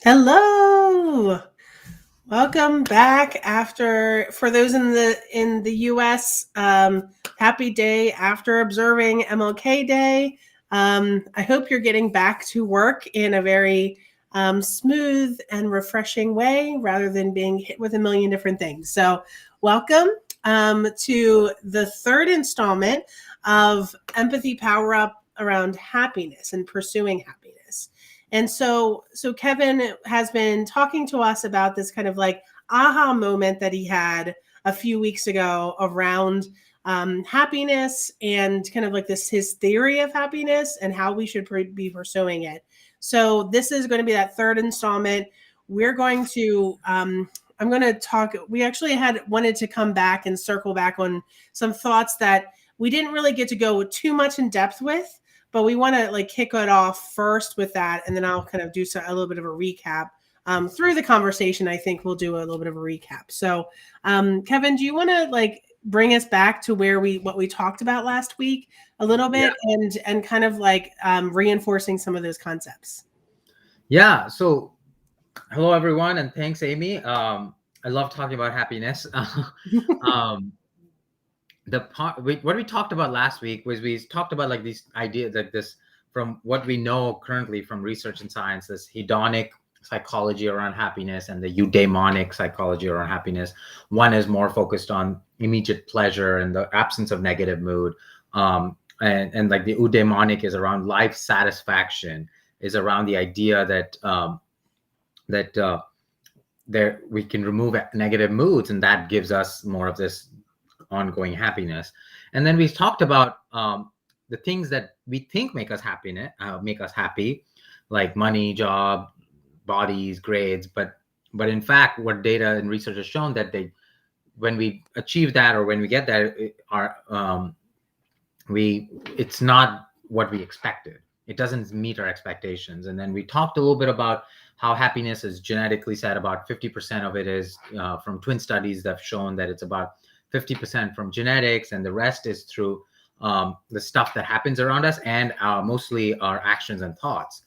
Hello. Welcome back for those in the US, happy day after observing MLK Day. I hope you're getting back to work in a very smooth and refreshing way rather than being hit with a million different things. So welcome to the third installment of Empathy Power Up around happiness and pursuing happiness. And so Kevin has been talking to us about this kind of like aha moment that he had a few weeks ago around happiness and kind of like his theory of happiness and how we should be pursuing it. So this is going to be that third installment. We're going to I'm going to talk. We actually had wanted to come back and circle back on some thoughts that we didn't really get to go too much in depth with. But we want to like kick it off first with that, and then I'll kind of do a little bit of a recap through the conversation. I think we'll do a little bit of a recap. So, Kevin, do you want to like bring us back to what we talked about last week a little bit, and kind of like reinforcing some of those concepts? Yeah. So, hello everyone, and thanks, Amy. I love talking about happiness. What we talked about last week was we talked about like these ideas, like this from what we know currently from research and science, this hedonic psychology around happiness and the eudaimonic psychology around happiness. One is more focused on immediate pleasure and the absence of negative mood, and like the eudaimonic is around life satisfaction, is around the idea that there we can remove negative moods, and that gives us more of this ongoing happiness. And then we talked about the things that we think make us happy, like money, job, bodies, grades. But in fact, what data and research has shown that when we achieve that or when we get there, it's not what we expected. It doesn't meet our expectations. And then we talked a little bit about how happiness is genetically set. About 50% of it is from twin studies that have shown that it's about 50% from genetics, and the rest is through the stuff that happens around us and mostly our actions and thoughts.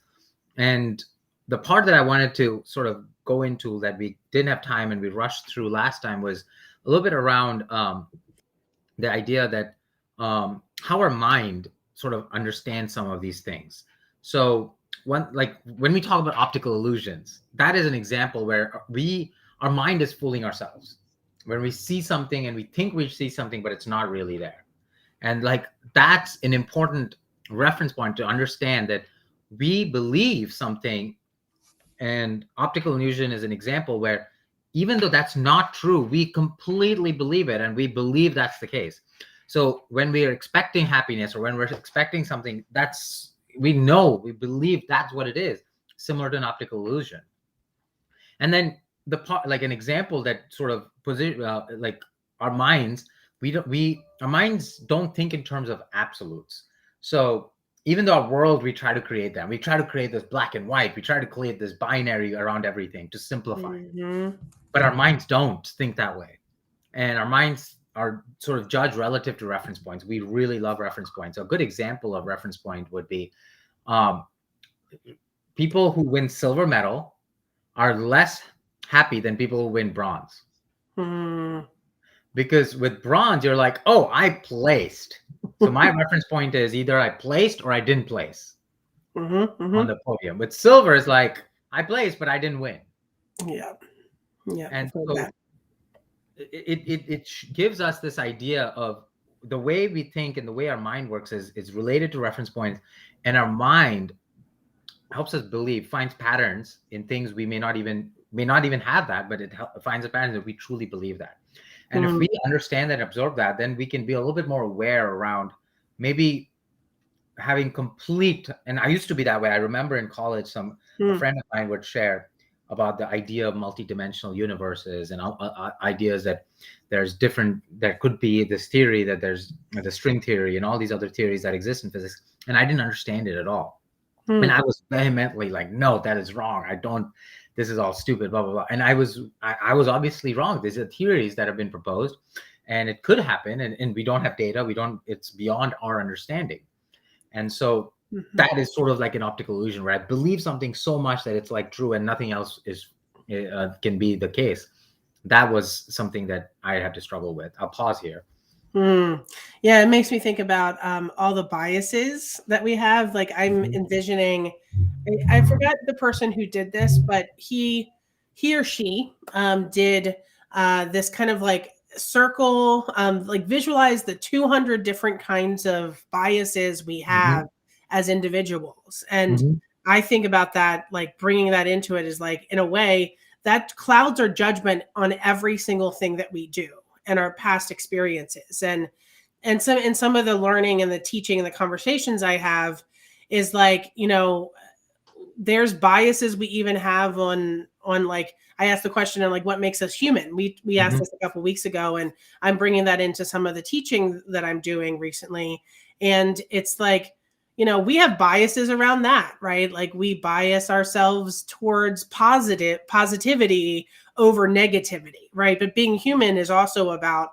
And the part that I wanted to sort of go into that we didn't have time and we rushed through last time was a little bit around the idea that how our mind sort of understands some of these things. So when we talk about optical illusions, that is an example where our mind is fooling ourselves. When we see something and we think we see something, but it's not really there. And like, that's an important reference point to understand that we believe something, and optical illusion is an example where even though that's not true, we completely believe it, and we believe that's the case. So when we are expecting happiness or when we're expecting something, we believe that's what it is, similar to an optical illusion. And then the part, like an example that sort of like our minds, our minds don't think in terms of absolutes. So even though our world, we try to create them, we try to create this black and white, we try to create this binary around everything to simplify. Mm-hmm. But our minds don't think that way, and our minds are sort of judged relative to reference points. We really love reference points. A good example of reference point would be people who win silver medal are less happy than people who win bronze. Because with bronze, you're like, oh, I placed. So my reference point is either I placed or I didn't place on the podium. With silver, is like, I placed, but I didn't win. Yeah. And so it gives us this idea of the way we think and the way our mind works is related to reference points. And our mind helps us finds patterns in things we may not even have that, but it finds a pattern that we truly believe that. And if we understand and absorb that, then we can be a little bit more aware around maybe having complete, and I used to be that way. I remember in college, a friend of mine would share, about the idea of multidimensional universes and ideas that there's different, there could be this theory that there's the string theory and all these other theories that exist in physics. And I didn't understand it at all. And I was vehemently like, no, that is wrong. This is all stupid, blah, blah, blah. And I was obviously wrong. These are theories that have been proposed and it could happen. And we don't have data. It's beyond our understanding. And so that is sort of like an optical illusion where I believe something so much that it's like true and nothing else can be the case. That was something that I had to struggle with. I'll pause here. Yeah, it makes me think about all the biases that we have. Like I'm envisioning, I forgot the person who did this, but he or she did this kind of like circle, like visualize the 200 different kinds of biases we have as individuals. And I think about that, like bringing that into it is like, in a way, that clouds our judgment on every single thing that we do and our past experiences. And some of the learning and the teaching and the conversations I have is like, you know, there's biases we even have on like, I asked the question on like what makes us human. We asked this a couple of weeks ago, and I'm bringing that into some of the teaching that I'm doing recently. And it's like, you know, we have biases around that, right? Like we bias ourselves towards positivity over negativity, right? But being human is also about,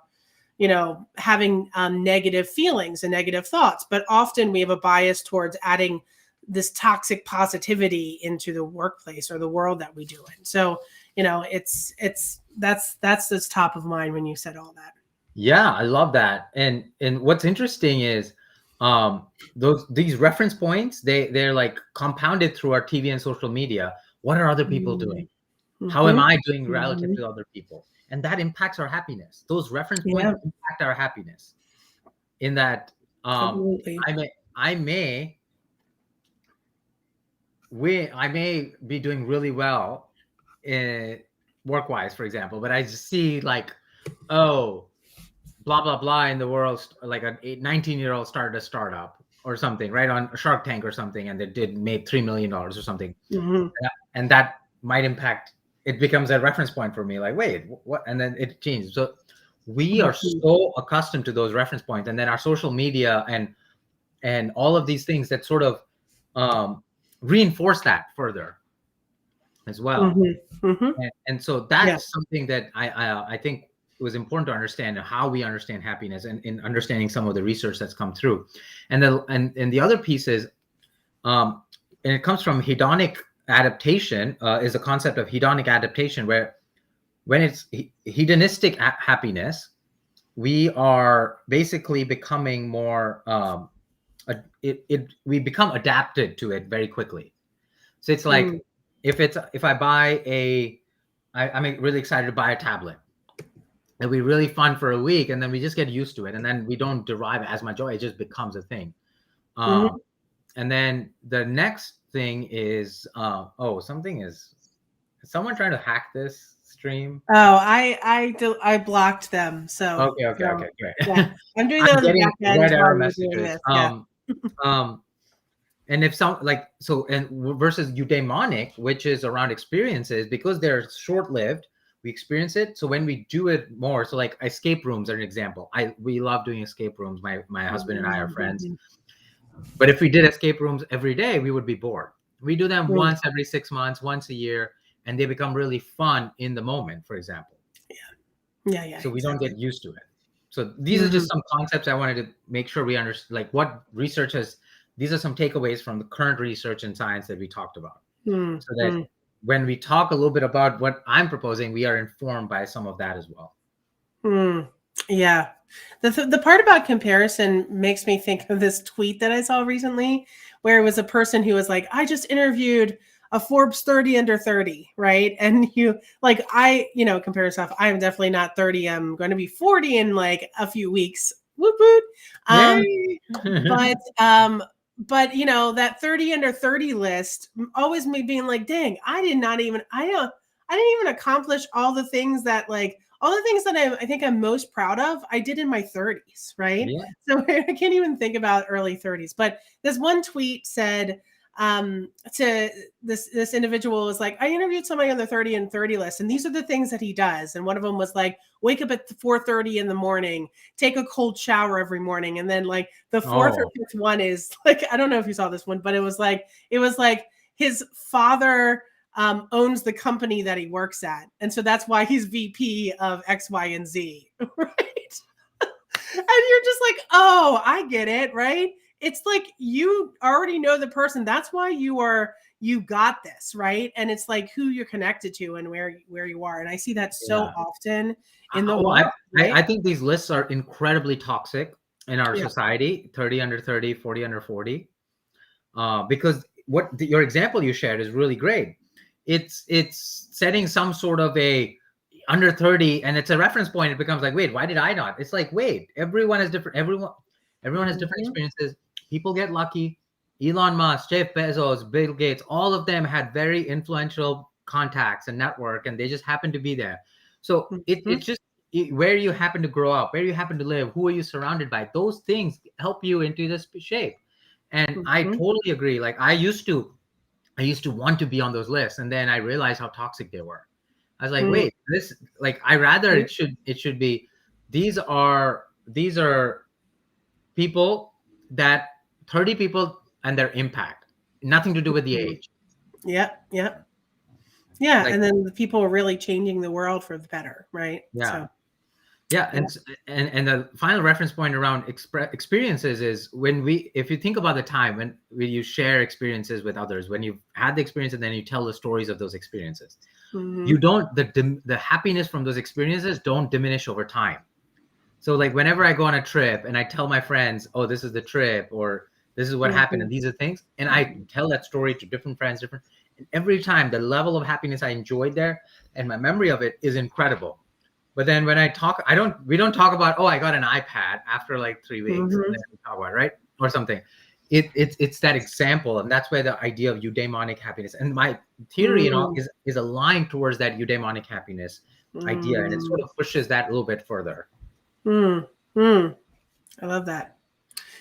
you know, having negative feelings and negative thoughts. But often we have a bias towards adding this toxic positivity into the workplace or the world that we do in. So, you know, that's top of mind when you said all that. Yeah, I love that. And what's interesting is these reference points, they're like compounded through our TV and social media. What are other people doing? How am I doing relative to other people? And that impacts our happiness. Those reference points impact our happiness. In that I may be doing really well in work-wise, for example, but I just see like, oh, blah, blah, blah in the world, like a 19-year-old started a startup or something, right, on Shark Tank or something, and they made $3 million or something. And that might impact, it becomes a reference point for me, like, wait, what? And then it changes. So we are so accustomed to those reference points, and then our social media and all of these things that sort of reinforce that further as well. And so that's something that I think it was important to understand how we understand happiness, and in understanding some of the research that's come through. And the other piece is, and it comes from hedonic adaptation, is a concept of hedonic adaptation, where when it's hedonistic happiness, we are basically becoming more, we become adapted to it very quickly. So it's like, if I buy I'm really excited to buy a tablet. It'll be really fun for a week, and then we just get used to it, and then we don't derive as much joy. It just becomes a thing. And then the next thing is, is someone trying to hack this stream? Oh, I blocked them. So okay, great. Yeah, I'm doing that on the back end red error while you're doing messages. this. And if some like so, and versus eudaimonic, which is around experiences, because they're short-lived, we experience it. So when we do it more, so like escape rooms are an example. We love doing escape rooms. My husband and I are friends. But if we did escape rooms every day, we would be bored. We do them once every 6 months, once a year, and they become really fun in the moment, for example. Yeah. So we don't get used to it. So these are just some concepts I wanted to make sure we understand, like what research has. These are some takeaways from the current research in science that we talked about. So that when we talk a little bit about what I'm proposing, we are informed by some of that as well. Yeah. The part about comparison makes me think of this tweet that I saw recently, where it was a person who was like, I just interviewed a Forbes 30 under 30, right? And compare stuff. I'm definitely not 30. I'm going to be 40 in like a few weeks. Woot woot. But you know, that 30 under 30 list always me being like, dang, I didn't even accomplish all the things that I think I'm most proud of, I did in my 30s, right? So I can't even think about early 30s. But this one tweet said, to this individual was like, I interviewed somebody on the 30 and 30 list, and these are the things that he does. And one of them was like, wake up at 4:30 in the morning, take a cold shower every morning. And then like the fourth or fifth one is like, I don't know if you saw this one, but it was like his father owns the company that he works at. And so that's why he's VP of X, Y, and Z. Right. And you're just like, oh, I get it. Right. It's like you already know the person. That's why you got this, right? And it's like who you're connected to and where you are. And I see that so often in the world. I think these lists are incredibly toxic in our society. 30 under 30, 40 under 40, because your example you shared is really great. It's setting some sort of a under 30, and it's a reference point. It becomes like, wait, why did I not? It's like, wait, everyone has different. Everyone has different experiences. People get lucky. Elon Musk, Jeff Bezos, Bill Gates, all of them had very influential contacts and network, and they just happened to be there. So it's just where you happen to grow up, where you happen to live, who are you surrounded by. Those things help you into this shape. And I totally agree. Like I used to want to be on those lists, and then I realized how toxic they were. I was like, wait, this like I rather it should be these are people that 30 people and their impact, nothing to do with the age. Yeah. Like, and then the people are really changing the world for the better, right? Yeah. And the final reference point around experiences is if you think about the time when you share experiences with others, when you've had the experience and then you tell the stories of those experiences, you don't the happiness from those experiences don't diminish over time. So like whenever I go on a trip and I tell my friends, oh, this is the trip, or this is what happened, and these are things, and I tell that story to different friends, and every time the level of happiness I enjoyed there and my memory of it is incredible. But then when I talk, we don't talk about, oh, I got an iPad after like 3 weeks, and then we talk about, right, or something. It's that example, and that's where the idea of eudaimonic happiness and my theory is aligned towards that eudaimonic happiness idea, and it sort of pushes that a little bit further. I love that.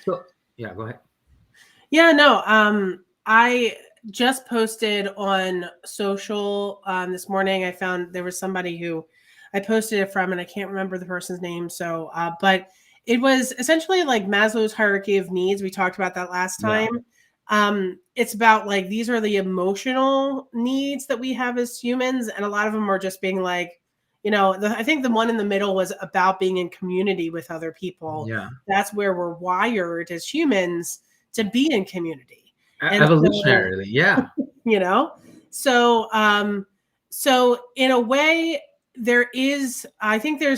So yeah, go ahead. Yeah, no. I just posted on social this morning. I found there was somebody who I posted it from, and I can't remember the person's name. So, but it was essentially like Maslow's hierarchy of needs. We talked about that last time. Yeah. It's about like these are the emotional needs that we have as humans, and a lot of them are just being like, I think the one in the middle was about being in community with other people. Yeah, that's where we're wired as humans to be in community. Evolutionarily, So in a way,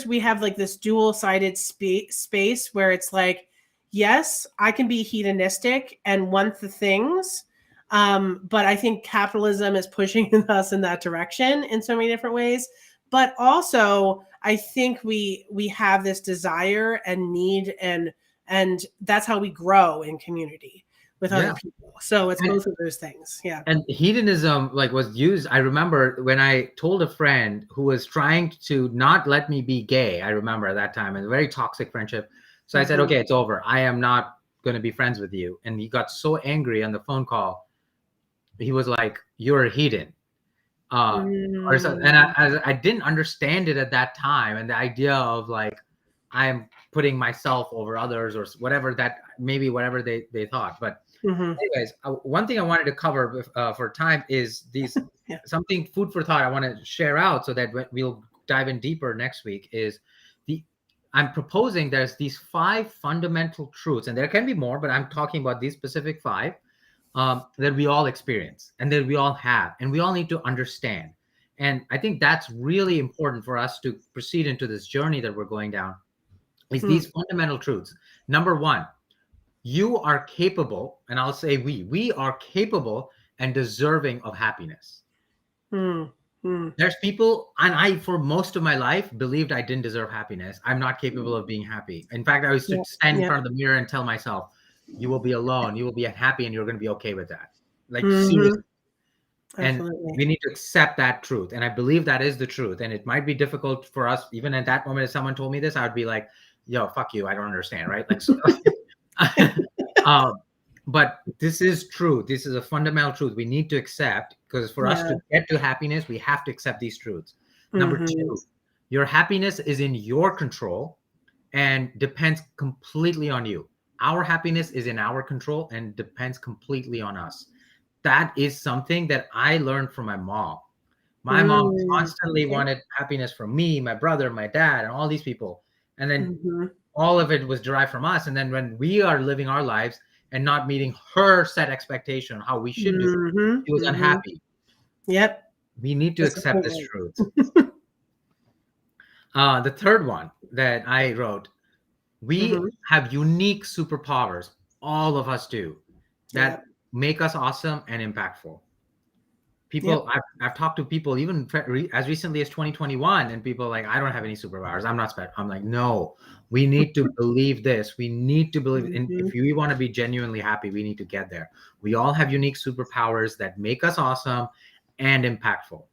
we have like this dual-sided space where it's like, yes, I can be hedonistic and want the things, but I think capitalism is pushing us in that direction in so many different ways. But also, I think we have this desire and need, and that's how we grow in community with other people. So it's both of those things. Yeah. And hedonism was used. I remember when I told a friend who was trying to not let me be gay. I remember at that time, a very toxic friendship. So I said, okay, it's over. I am not going to be friends with you. And he got so angry on the phone call. He was like, you're a hedon. Or so, and I didn't understand it at that time, and the idea of like I'm putting myself over others or whatever they thought. But anyways, one thing I wanted to cover for time is these something food for thought I want to share out so that we'll dive in deeper next week. Is I'm proposing there's these 5 fundamental truths, and there can be more, but I'm talking about these specific 5. That we all experience and that we all have, and we all need to understand. And I think that's really important for us to proceed into this journey that we're going down, is these fundamental truths. Number 1, you are capable, and I'll say we are capable and deserving of happiness. There's people, and I, for most of my life, believed I didn't deserve happiness. I'm not capable of being happy. In fact, I used to stand in front of the mirror and tell myself, you will be alone, you will be happy, and you're going to be okay with that. Like seriously. And we need to accept that truth. And I believe that is the truth. And it might be difficult for us, even at that moment, if someone told me this, I would be like, yo, fuck you, I don't understand, right? Like, so, But this is true. This is a fundamental truth we need to accept, because for us Yeah. to get to happiness, we have to accept these truths. Number Mhm. two, your happiness is in your control and depends completely on you. Our happiness is in our control and depends completely on us. That is something that I learned from my mom. My mom constantly Okay. wanted happiness from me, my brother, my dad, and all these people. And then Mhm. all of it was derived from us. And then when we are living our lives and not meeting her set expectation on how we should do, Mhm. she was Mhm. unhappy. Yep. We need to That's a accept good this one. truth. The third one that I wrote, we Mhm. have unique superpowers. All of us do, Yep. that make us awesome and impactful. Yep. I've talked to people even as recently as 2021, and people are like, I don't have any superpowers, I'm not special. I'm like, no, we need to believe this. We need to believe, and if Mhm. we want to be genuinely happy, we need to get there. We all have unique superpowers that make us awesome and impactful.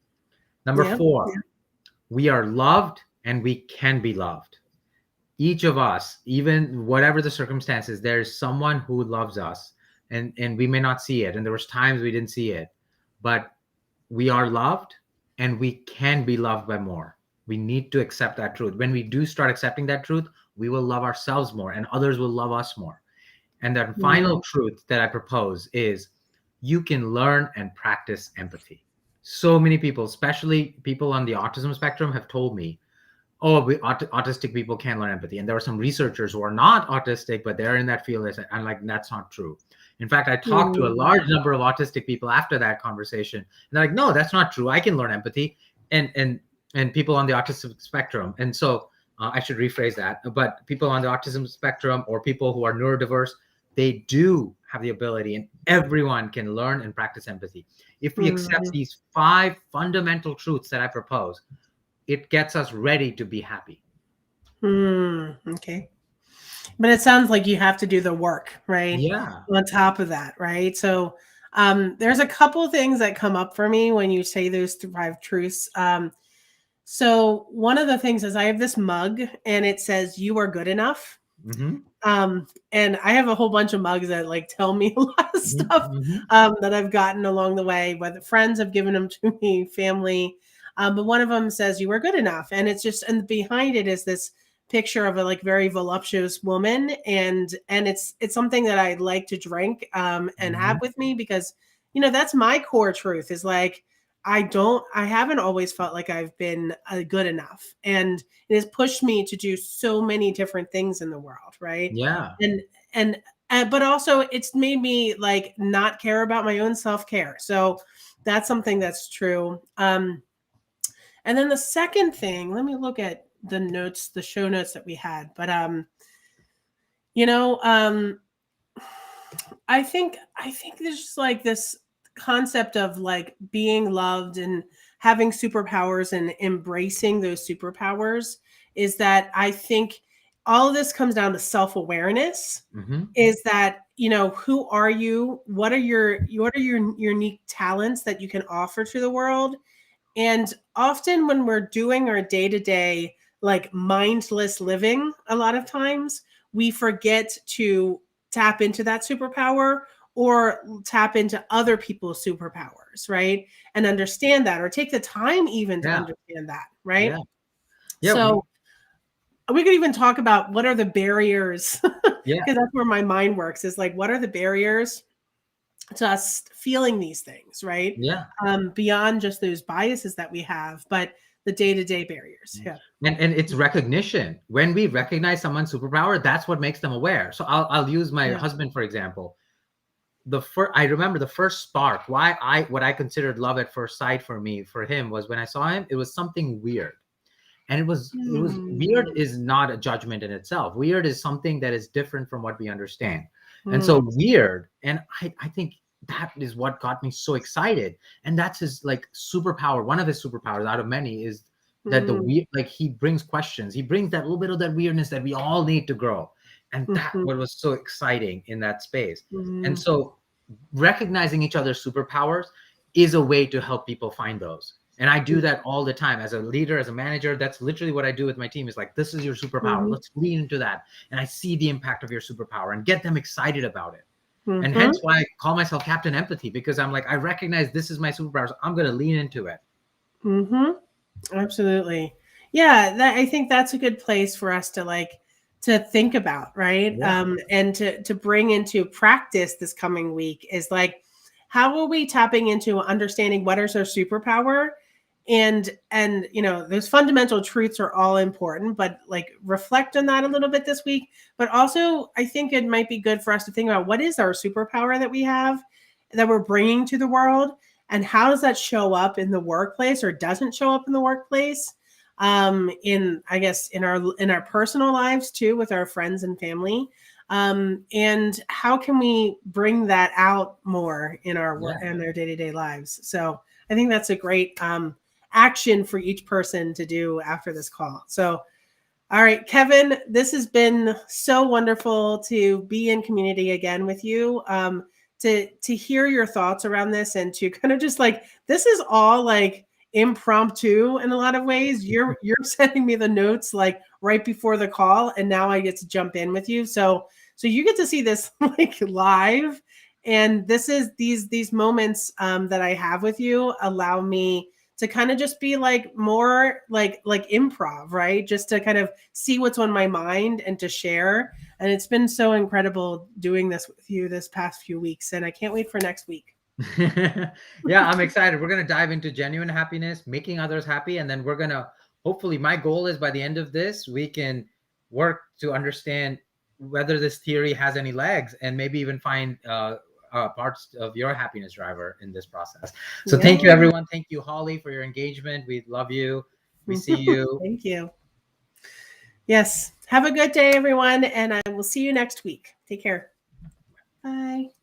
Number Yep. four, we are loved and we can be loved. Each of us, even whatever the circumstances, there's someone who loves us, and we may not see it, and there was times we didn't see it, but we are loved and we can be loved by more. We need to accept that truth. When we do start accepting that truth, we will love ourselves more and others will love us more. And that final Mhm. truth that I propose is, you can learn and practice empathy. So many people, especially people on the autism spectrum, have told me, oh, autistic people can't learn empathy. And there are some researchers who are not autistic, but they're in that field. I'm like, that's not true. In fact, I talked to a Mhm. large number of autistic people after that conversation. And they're like, no, that's not true. I can learn empathy. And people on the autistic spectrum. And so I should rephrase that. But people on the autism spectrum or people who are neurodiverse, they do have the ability, and everyone can learn and practice empathy. If we accept Mhm. these 5 fundamental truths that I propose, it gets us ready to be happy. Okay. But it sounds like you have to do the work, right? Yeah. On top of that, right? So there's a couple things that come up for me when you say those five truths. So one of the things is I have this mug and it says "You are good enough." Mm-hmm. And I have a whole bunch of mugs that like tell me a lot of stuff Mm-hmm. that I've gotten along the way. Whether friends have given them to me, family, but one of them says "You are good enough," and it's just and behind it is this picture of a like very voluptuous woman, and it's something that I like to drink and Mm-hmm. have with me because that's my core truth is like I haven't always felt like I've been good enough, and it has pushed me to do so many different things in the world, right? Yeah. And and but also it's made me like not care about my own self-care. So that's something that's true. And then the second thing, let me look at the notes, the show notes that we had. But you know, I think there's just like this concept of like being loved and having superpowers and embracing those superpowers is that I think all of this comes down to self-awareness Mm-hmm. is that who are you, what are your unique talents that you can offer to the world. And often when we're doing our day-to-day like mindless living, a lot of times we forget to tap into that superpower or tap into other people's superpowers, right? And understand that or take the time even to Yeah. understand that, Yeah. right? Yeah. So we could even talk about what are the barriers Yeah. because that's where my mind works is like what are the barriers to us feeling these things, right? Yeah. Beyond just those biases that we have, but the day-to-day barriers. Yeah. And it's recognition. When we recognize someone's superpower, that's what makes them aware. So I'll use my Yeah. husband for example. I remember the first spark, why what I considered love at first sight for him was when I saw him, it was something weird. And it was weird Mm, is not a judgment in itself. Weird is something that is different from what we understand. And so mm, weird, and I think that is what got me so excited. And that's his like superpower. One of his superpowers out of many is that the mm, weird, like he brings questions. He brings that little bit of that weirdness that we all need to grow. And that mhm, what was so exciting in that space. And mm, so recognizing each other's superpowers is a way to help people find those. And I do that all the time as a leader, as a manager. That's literally what I do with my team is like, this is your superpower. mhm, Let's lean into that. And I see the impact of your superpower and get them excited about it. And Mhm. hence why I call myself Captain Empathy, because I'm like, I recognize this is my superpower. So I'm going to lean into it. Mhm. Absolutely. Yeah, I think that's a good place for us to to think about, right? Yeah. And to bring into practice this coming week is like, how are we tapping into understanding what is our superpower? And those fundamental truths are all important, but like reflect on that a little bit this week. But also, I think it might be good for us to think about what is our superpower that we have that we're bringing to the world, and how does that show up in the workplace or doesn't show up in the workplace, in I guess in our personal lives too, with our friends and family, and how can we bring that out more in our work Yeah. and their day-to-day lives. So I think that's a great action for each person to do after this call. So all right, Kevin, this has been so wonderful to be in community again with you. To hear your thoughts around this, and to kind of just like, this is all like impromptu in a lot of ways. You're sending me the notes like right before the call, and now I get to jump in with you. So you get to see this like live, and this is these moments that I have with you allow me to kind of just be like more like improv, right? Just to kind of see what's on my mind and to share. And it's been so incredible doing this with you this past few weeks, and I can't wait for next week. Yeah, I'm excited. We're going to dive into genuine happiness, making others happy, and then we're going to, hopefully, my goal is by the end of this, we can work to understand whether this theory has any legs, and maybe even find parts of your happiness driver in this process. So thank you, Yeah. everyone. Thank you, Holly, for your engagement. We love you. We see you. Thank you. Yes. Have a good day, everyone, and I will see you next week. Take care. Bye.